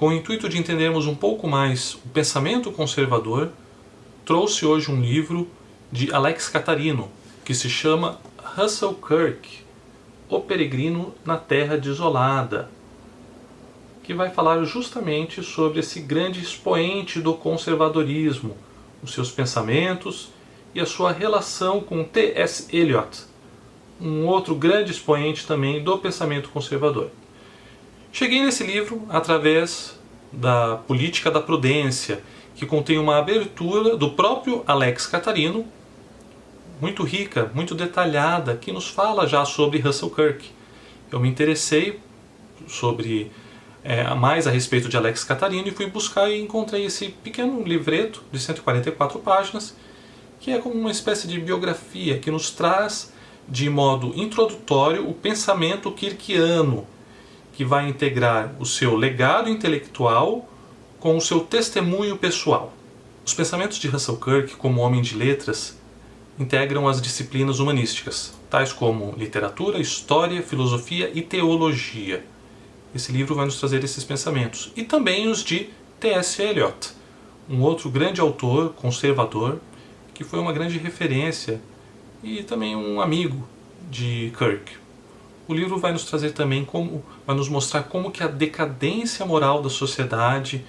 com o intuito de entendermos um pouco mais o pensamento conservador, trouxe hoje um livro de Alex Catharino, que se chama Russell Kirk, O Peregrino na Terra Desolada, que vai falar justamente sobre esse grande expoente do conservadorismo, os seus pensamentos e a sua relação com T.S. Eliot, um outro grande expoente também do pensamento conservador. Cheguei nesse livro através da Política da Prudência, que contém uma abertura do próprio Alex Catharino, muito rica, muito detalhada, que nos fala já sobre Russell Kirk. Eu me interessei sobre mais a respeito de Alex Catharino e fui buscar e encontrei esse pequeno livreto de 144 páginas, que é como uma espécie de biografia que nos traz de modo introdutório o pensamento kirkiano, que vai integrar o seu legado intelectual com o seu testemunho pessoal. Os pensamentos de Russell Kirk, como homem de letras, integram as disciplinas humanísticas, tais como literatura, história, filosofia e teologia. Esse livro vai nos trazer esses pensamentos. E também os de T.S. Eliot, um outro grande autor conservador, que foi uma grande referência e também um amigo de Kirk. O livro vai nos trazer também vai nos mostrar como que a decadência moral da sociedade,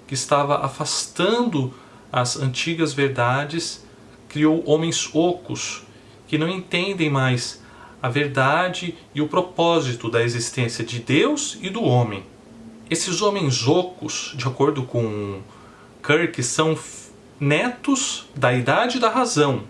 que estava afastando as antigas verdades, criou homens ocos, que não entendem mais a verdade e o propósito da existência de Deus e do homem. Esses homens ocos, de acordo com Kirk, são netos da idade da razão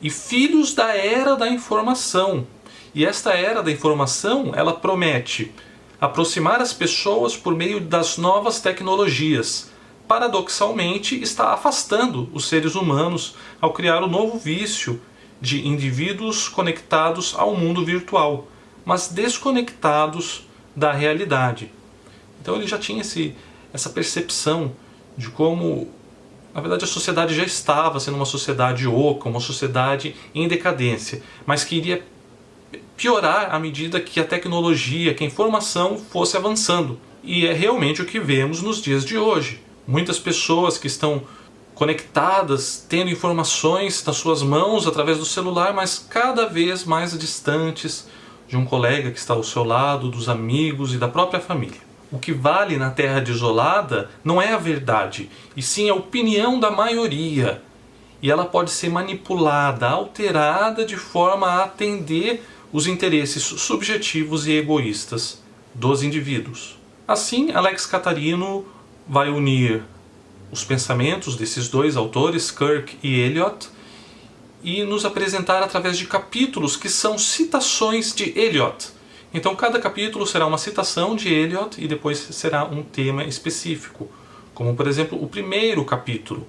e filhos da era da informação. E esta era da informação, ela promete aproximar as pessoas por meio das novas tecnologias. Paradoxalmente, está afastando os seres humanos ao criar o novo vício de indivíduos conectados ao mundo virtual, mas desconectados da realidade. Então ele já tinha essa percepção de como, na verdade, a sociedade já estava sendo uma sociedade oca, uma sociedade em decadência, mas que iria piorar à medida que a tecnologia, que a informação fosse avançando. E é realmente o que vemos nos dias de hoje. Muitas pessoas que estão conectadas, tendo informações nas suas mãos através do celular, mas cada vez mais distantes de um colega que está ao seu lado, dos amigos e da própria família. O que vale na Terra Desolada não é a verdade, e sim a opinião da maioria. E ela pode ser manipulada, alterada de forma a atender os interesses subjetivos e egoístas dos indivíduos. Assim, Alex Catharino vai unir os pensamentos desses dois autores, Kirk e Eliot, e nos apresentar através de capítulos que são citações de Eliot. Então cada capítulo será uma citação de Eliot e depois será um tema específico. Como por exemplo o primeiro capítulo,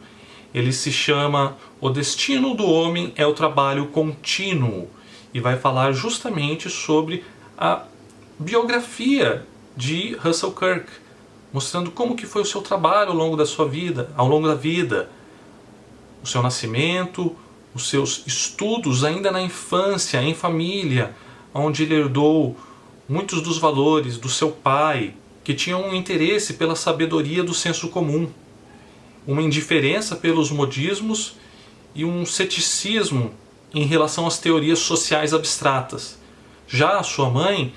ele se chama O Destino do Homem é o Trabalho Contínuo, e vai falar justamente sobre a biografia de Russell Kirk, mostrando como que foi o seu trabalho ao longo da vida, o seu nascimento, os seus estudos ainda na infância, em família, onde ele herdou muitos dos valores do seu pai, que tinha um interesse pela sabedoria do senso comum, uma indiferença pelos modismos e um ceticismo em relação às teorias sociais abstratas. Já a sua mãe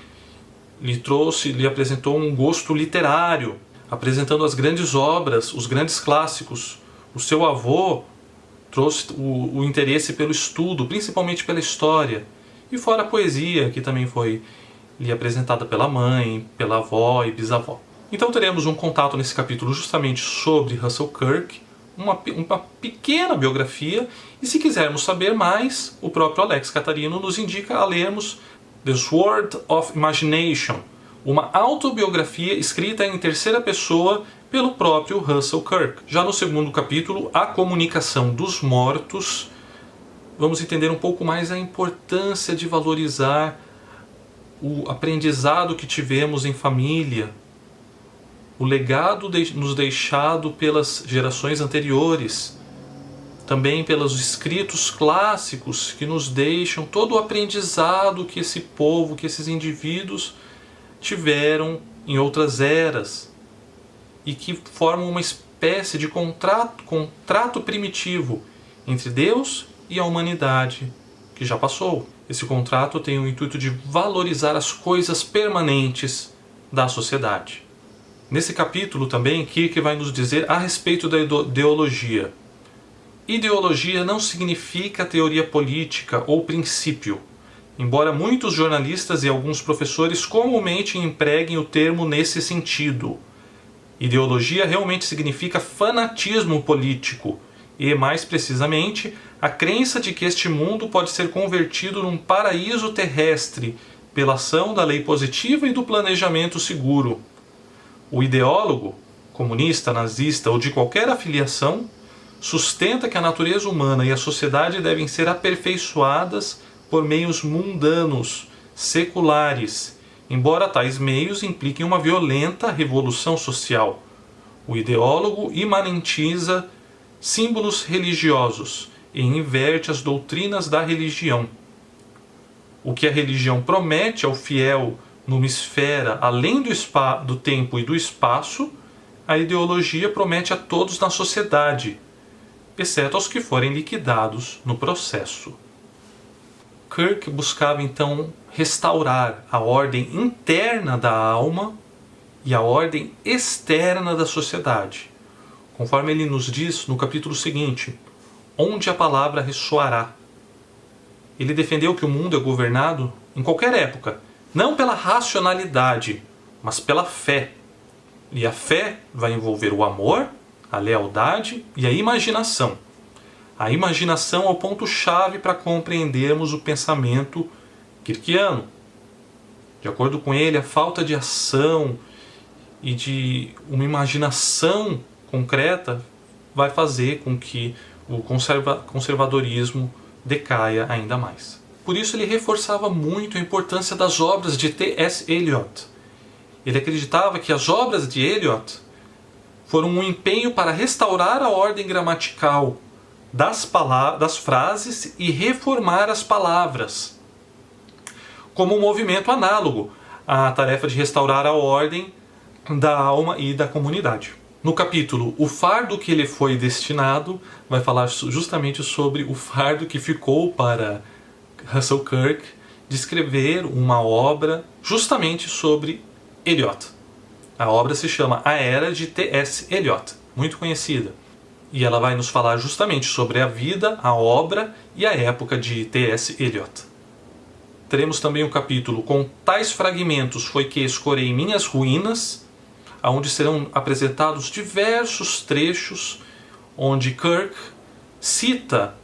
lhe apresentou um gosto literário, apresentando as grandes obras, os grandes clássicos. O seu avô trouxe o interesse pelo estudo, principalmente pela história, e fora a poesia, que também foi lhe apresentada pela mãe, pela avó e bisavó. Então teremos um contato nesse capítulo justamente sobre Russell Kirk, uma pequena biografia, e se quisermos saber mais, o próprio Alex Catharino nos indica a lermos The Sword of Imagination, uma autobiografia escrita em terceira pessoa pelo próprio Russell Kirk. Já no segundo capítulo, A Comunicação dos Mortos, vamos entender um pouco mais a importância de valorizar o aprendizado que tivemos em família, o legado nos deixado pelas gerações anteriores, também pelos escritos clássicos que nos deixam todo o aprendizado que esse povo, que esses indivíduos tiveram em outras eras. e que formam uma espécie de contrato primitivo entre Deus e a humanidade que já passou. Esse contrato tem o intuito de valorizar as coisas permanentes da sociedade. Nesse capítulo também, Kirk vai nos dizer a respeito da ideologia. Ideologia não significa teoria política ou princípio, embora muitos jornalistas e alguns professores comumente empreguem o termo nesse sentido. Ideologia realmente significa fanatismo político e, mais precisamente, a crença de que este mundo pode ser convertido num paraíso terrestre pela ação da lei positiva e do planejamento seguro. O ideólogo, comunista, nazista ou de qualquer afiliação, sustenta que a natureza humana e a sociedade devem ser aperfeiçoadas por meios mundanos, seculares, embora tais meios impliquem uma violenta revolução social. O ideólogo imanentiza símbolos religiosos e inverte as doutrinas da religião. O que a religião promete ao fiel numa esfera além do tempo e do espaço, a ideologia promete a todos na sociedade, exceto aos que forem liquidados no processo. Kirk buscava então restaurar a ordem interna da alma e a ordem externa da sociedade, conforme ele nos diz no capítulo seguinte, onde a palavra ressoará. Ele defendeu que o mundo é governado, em qualquer época, não pela racionalidade, mas pela fé. E a fé vai envolver o amor, a lealdade e a imaginação. A imaginação é o ponto-chave para compreendermos o pensamento kirkiano. De acordo com ele, a falta de ação e de uma imaginação concreta vai fazer com que o conservadorismo decaia ainda mais. Por isso ele reforçava muito a importância das obras de T.S. Eliot. Ele acreditava que as obras de Eliot foram um empenho para restaurar a ordem gramatical das frases e reformar as palavras, como um movimento análogo à tarefa de restaurar a ordem da alma e da comunidade. No capítulo O Fardo que lhe foi destinado, vai falar justamente sobre o fardo que ficou para Russell Kirk de escrever uma obra justamente sobre Eliot. A obra se chama A Era de T.S. Eliot, muito conhecida. E ela vai nos falar justamente sobre a vida, a obra e a época de T.S. Eliot. Teremos também um capítulo Com tais fragmentos foi que escorei minhas ruínas, onde serão apresentados diversos trechos onde Kirk cita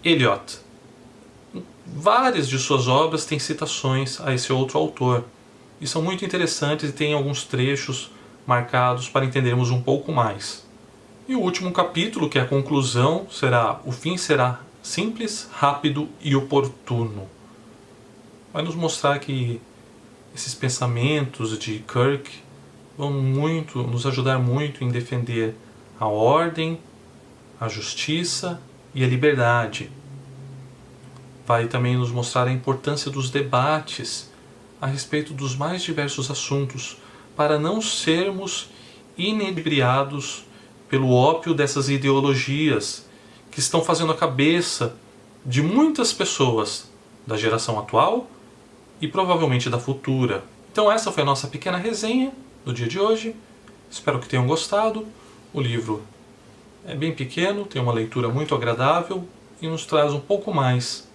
Eliot. Várias de suas obras têm citações a esse outro autor. E são muito interessantes e tem alguns trechos marcados para entendermos um pouco mais. E o último capítulo, que é a conclusão, será: o fim será simples, rápido e oportuno. Vai nos mostrar que esses pensamentos de Kirk vão nos ajudar muito em defender a ordem, a justiça e a liberdade. Vai também nos mostrar a importância dos debates a respeito dos mais diversos assuntos, para não sermos inebriados pelo ópio dessas ideologias que estão fazendo a cabeça de muitas pessoas da geração atual e provavelmente da futura. Então essa foi a nossa pequena resenha do dia de hoje. Espero que tenham gostado. O livro é bem pequeno, tem uma leitura muito agradável e nos traz um pouco mais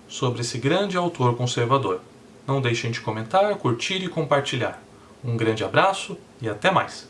sobre esse grande autor conservador. Não deixem de comentar, curtir e compartilhar. Um grande abraço e até mais!